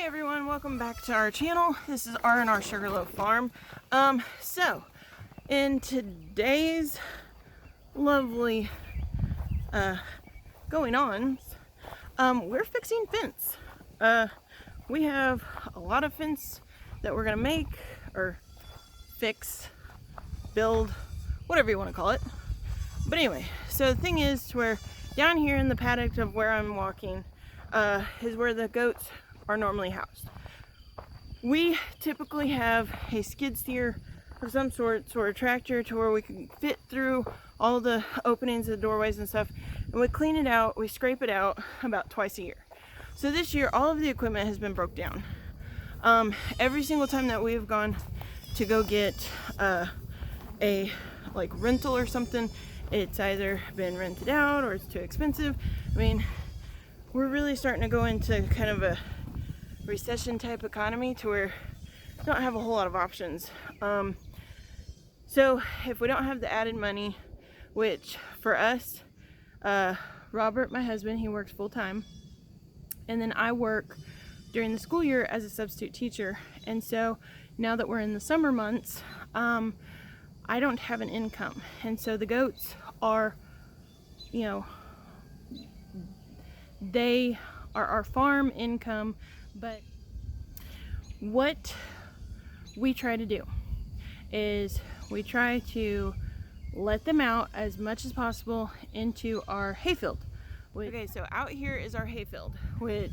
Hey everyone, welcome back to our channel. This is R&R Sugarloaf Farm. So in today's lovely going on, we're fixing fence. We have a lot of fence that we're gonna make or fix, build, whatever you want to call it. But anyway, so the thing is, to where down here in the paddock of where I'm walking is where the goats are normally housed. We typically have a skid steer of some sort, or a tractor, to where we can fit through all the openings, the doorways and stuff, and we clean it out, we scrape it out about twice a year. So this year all of the equipment has been broke down. Every single time that we have gone to go get a rental or something, it's either been rented out or it's too expensive. I mean, we're really starting to go into kind of a recession type economy to where we don't have a whole lot of options. So if we don't have the added money, which for us, Robert, my husband, he works full-time, and then I work during the school year as a substitute teacher. And so now that we're in the summer months, I don't have an income, and so the goats are, you know, they are our farm income. But what we try to do is we try to let them out as much as possible into our hayfield. Okay, so out here is our hayfield, which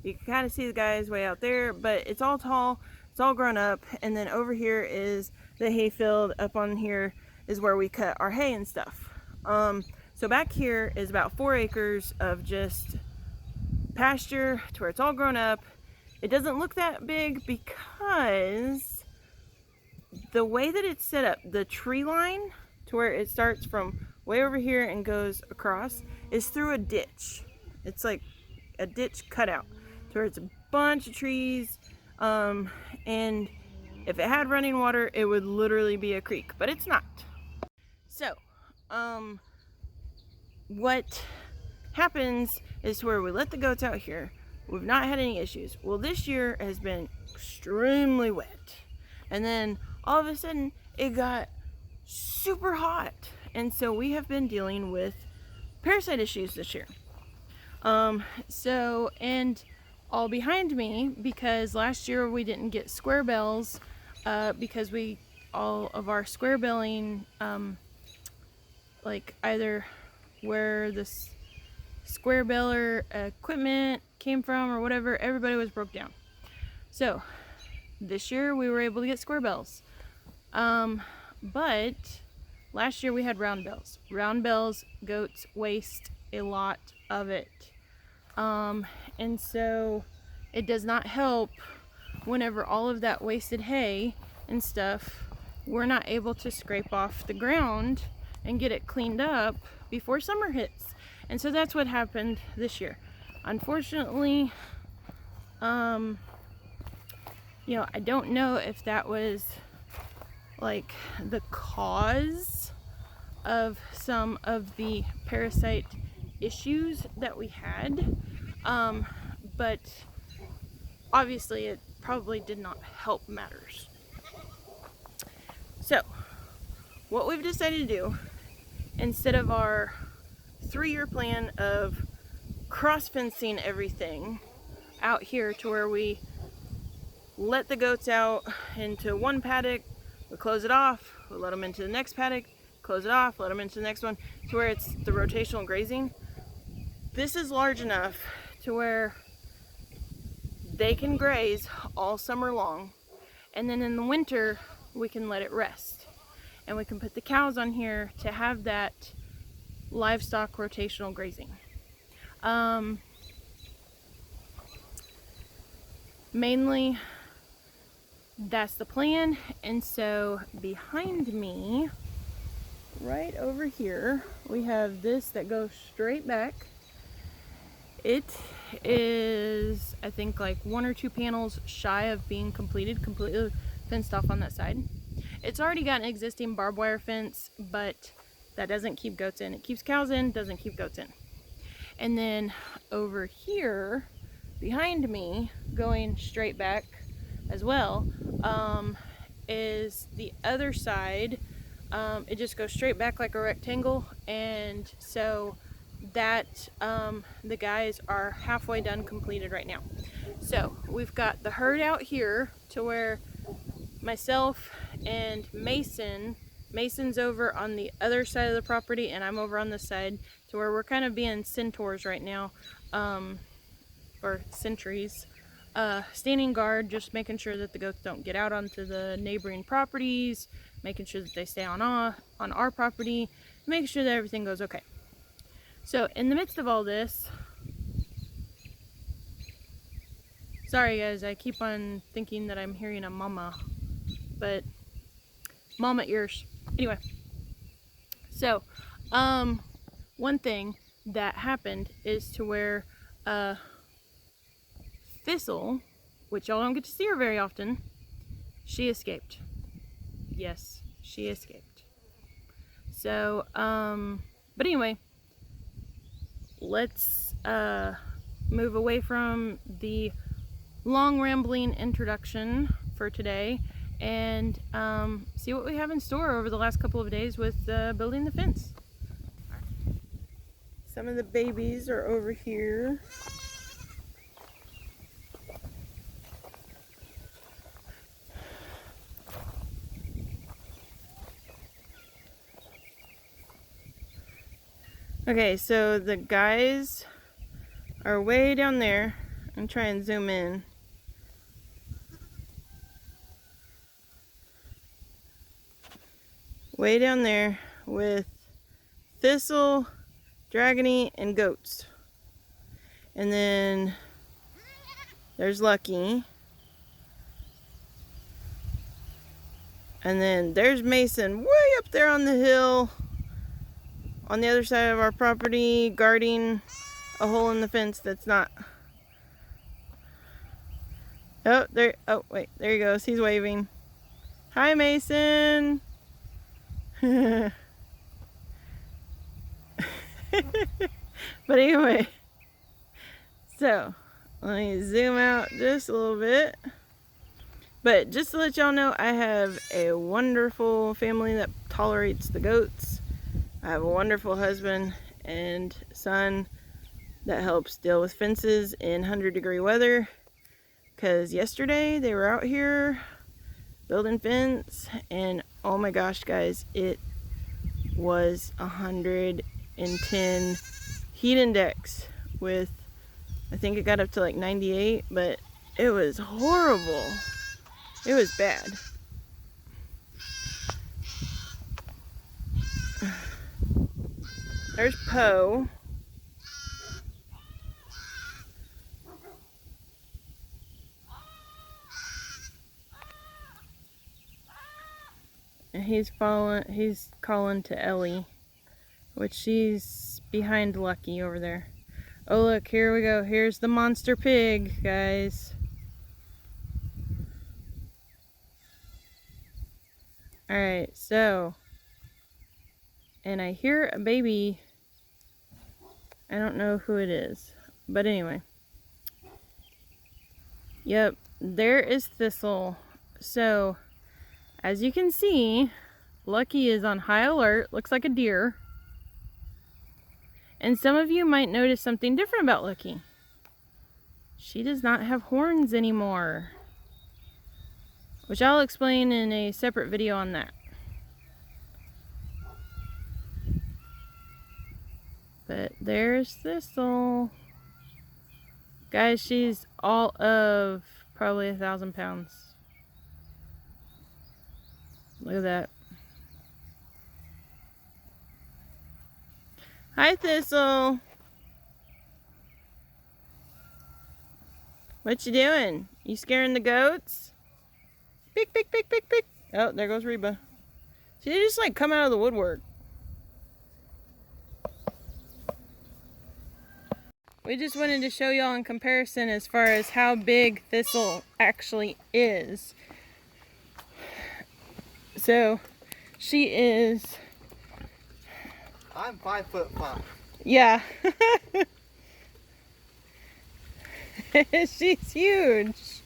you can kind of see the guys way out there, but it's all tall, it's all grown up. And then over here is the hayfield. Up on here is where we cut our hay and stuff. So back here is about 4 acres of just pasture to where it's all grown up. It doesn't look that big because the way that it's set up, the tree line to where it starts from way over here and goes across is through a ditch. It's like a ditch cutout to where it's a bunch of trees, and if it had running water, it would literally be a creek, but it's not. So what happens is, where we let the goats out here, we've not had any issues. Well, this year has been extremely wet, and then all of a sudden it got super hot, and so we have been dealing with parasite issues this year. So, and all behind me, because last year we didn't get square bells, because all of our square belling, like either where this square beller equipment came from or whatever, everybody was broke down. So this year we were able to get square bells, but last year we had round bells. Round bells, goats waste a lot of it, and so it does not help whenever all of that wasted hay and stuff, we're not able to scrape off the ground and get it cleaned up before summer hits. And so that's what happened this year. Unfortunately, you know, I don't know if that was like the cause of some of the parasite issues that we had, but obviously it probably did not help matters. So what we've decided to do, instead of our 3-year plan of cross-fencing everything out here to where we let the goats out into one paddock, we close it off, we let them into the next paddock, close it off, let them into the next one, to where it's the rotational grazing. This is large enough to where they can graze all summer long, and then in the winter we can let it rest, and we can put the cows on here to have that livestock rotational grazing. Mainly that's the plan. And so behind me, right over here, we have this that goes straight back. It is, I think, like 1 or 2 panels shy of being completely fenced off on that side. It's already got an existing barbed wire fence, but that doesn't keep goats in. It keeps cows in, doesn't keep goats in. And then over here, behind me, going straight back as well, is the other side. It just goes straight back like a rectangle, and so that the guys are halfway done completed right now. So we've got the herd out here to where myself and Mason's over on the other side of the property, and I'm over on this side, to where we're kind of being centaurs right now, or sentries, standing guard, just making sure that the goats don't get out onto the neighboring properties, making sure that they stay on our property, making sure that everything goes okay. So in the midst of all this, sorry guys, I keep on thinking that I'm hearing a mama, but mama ears. Anyway, so one thing that happened is to where Thistle, which y'all don't get to see her very often, she escaped. Yes, she escaped. So but anyway, let's move away from the long rambling introduction for today and see what we have in store over the last couple of days with building the fence. Some of the babies are over here. Okay, so the guys are way down there. I'm trying to zoom in. Way down there with Thistle, Dragony, and goats. And then there's Lucky. And then there's Mason way up there on the hill on the other side of our property, guarding a hole in the fence that's not. Oh, there. Oh, wait. There he goes. He's waving. Hi, Mason. But anyway, so let me zoom out just a little bit. But just to let y'all know, I have a wonderful family that tolerates the goats. I have a wonderful husband and son that helps deal with fences in 100-degree weather. Because yesterday they were out here building fence, and oh my gosh, guys, it was 110 heat index with, I think it got up to like 98, but it was horrible. It was bad. There's Poe. And he's calling to Ellie, which she's behind Lucky over there. Oh look, here we go. Here's the monster pig, guys. Alright, so, and I hear a baby. I don't know who it is, but anyway. Yep, there is Thistle. So, as you can see, Lucky is on high alert, looks like a deer. And some of you might notice something different about Lucky. She does not have horns anymore, which I'll explain in a separate video on that. But there's Thistle. Guys, she's all of probably 1,000 pounds. Look at that. Hi, Thistle. What you doing? You scaring the goats? Pick, pick, pick, pick, pick. Oh, there goes Reba. She just like come out of the woodwork. We just wanted to show y'all in comparison as far as how big Thistle actually is. So, she is... I'm 5'5". Yeah. She's huge.